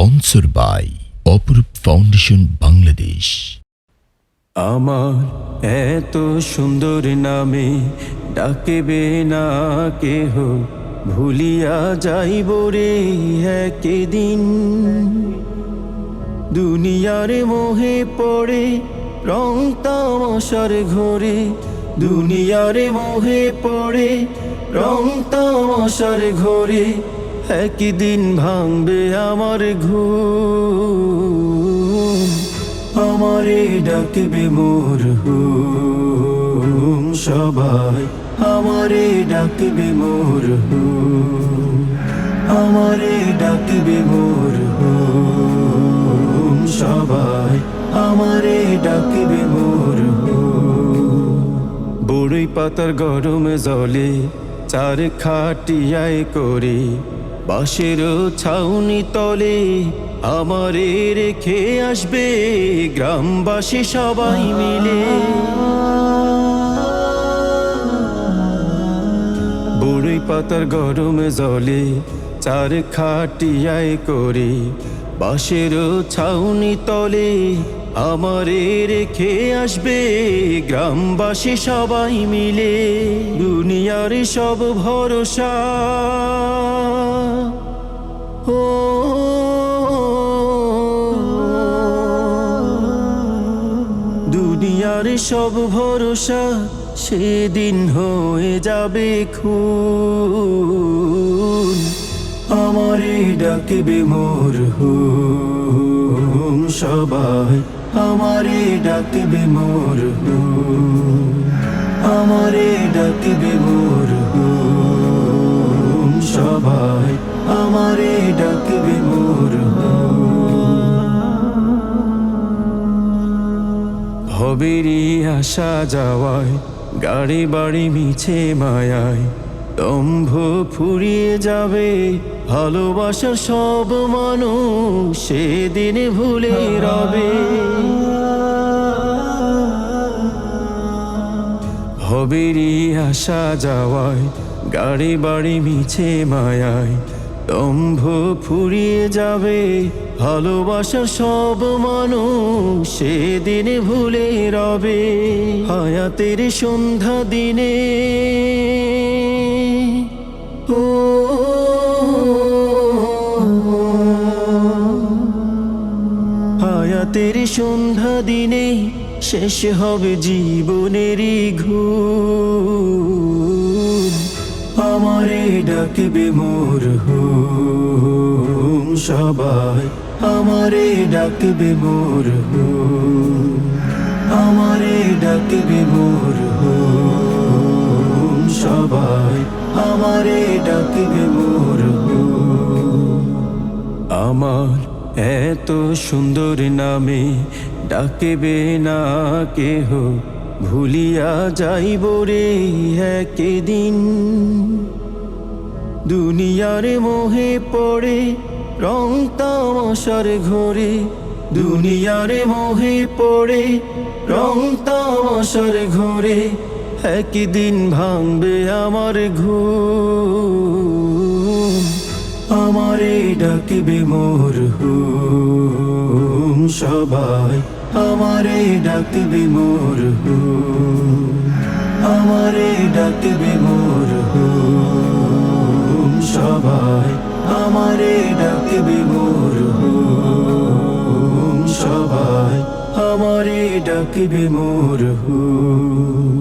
Sponsor by অপরূপ foundation Bangladesh. আমার এত সুন্দর নামে ডাকবে না কেহ, ভুলিয়া যাইব রে একদিন। দুনিয়ার মোহে পড়ে রং তামাশার ঘরে, দুনিয়ার মোহে পড়ে রং তামাশার ঘরে, একদিন ভাঙবে আমার ঘুম। আমারে ডাকবে মোর হুম সবাই, আমারে ডাকবে মোর হুম, আমারে ডাকবে মোর হুম সবাই, আমারে ডাকবে মোর হুম। বড়ই পাতার গরম জলে চার খাটিয়ায় করে, বাঁশের ছাউনি তলে আমারে রেখে আসবে গ্রামবাসী সবাই মিলে। বড়ই পাতার গরম জলে চার খাটিয়ায় করে, বাঁশের ছাউনি তলে আমারে রেখে আসবে গ্রামবাসী সবাই মিলে। দুনিয়ার সব ভরসা ও দুনিয়ার সব ভরসা সেদিন হয়ে যাবে খুন। আমারে ডাকবে মোর হুম সবাই, আমারে ডাকবে মোর হুম, আমারে ডাকবে মোর হুম সবাই, আমারে ডাকবে মোর হুম। ভবেরই আসা যাওয়ায় গাড়ি বাড়ি মিছে মায়ায়, দম্ভ ফুরিয়ে যাবে ভালোবাসার সব মানুষ সেদিন ভুলে রবে। ভবেরই আসা যাওয়ায় গাড়ি বাড়ি মিছে মায়ায়, দম্ভ ফুরিয়ে যাবে ভালোবাসার সব মানুষ সেদিন ভুলে রবে। হায়াতের সন্ধ্যা দিনে ও হায়াতের সন্ধ্যা দিনে শেষ হবে জীবনেরই ঘুম। আমারে ডাকবে মোর হুম সবাই, আমারে ডাকবে মোর হুম, আমারে ডাকবে মোর হুম সবাই, আমারে ডাকবে মোর হুম। আমার এত সুন্দর নামে ডাকবে না কেহ, ভুলিয়া যাইব রে একদিন। দুনিয়ার মোহে পড়ে রং তামাশার ঘরে, দুনিয়ার মোহে পড়ে রং তামাশার ঘরে, একদিন ভাঙবে আমার ঘুম। আমারে ডাকবে মোর হুম সবাই, আমারে ডাকবে মোর হুম, আমারে ডাকবে মোর হুম সবাই, আমারে ডাকবে মোর হুম সবাই, আমারে ডাকবে মোর হুম।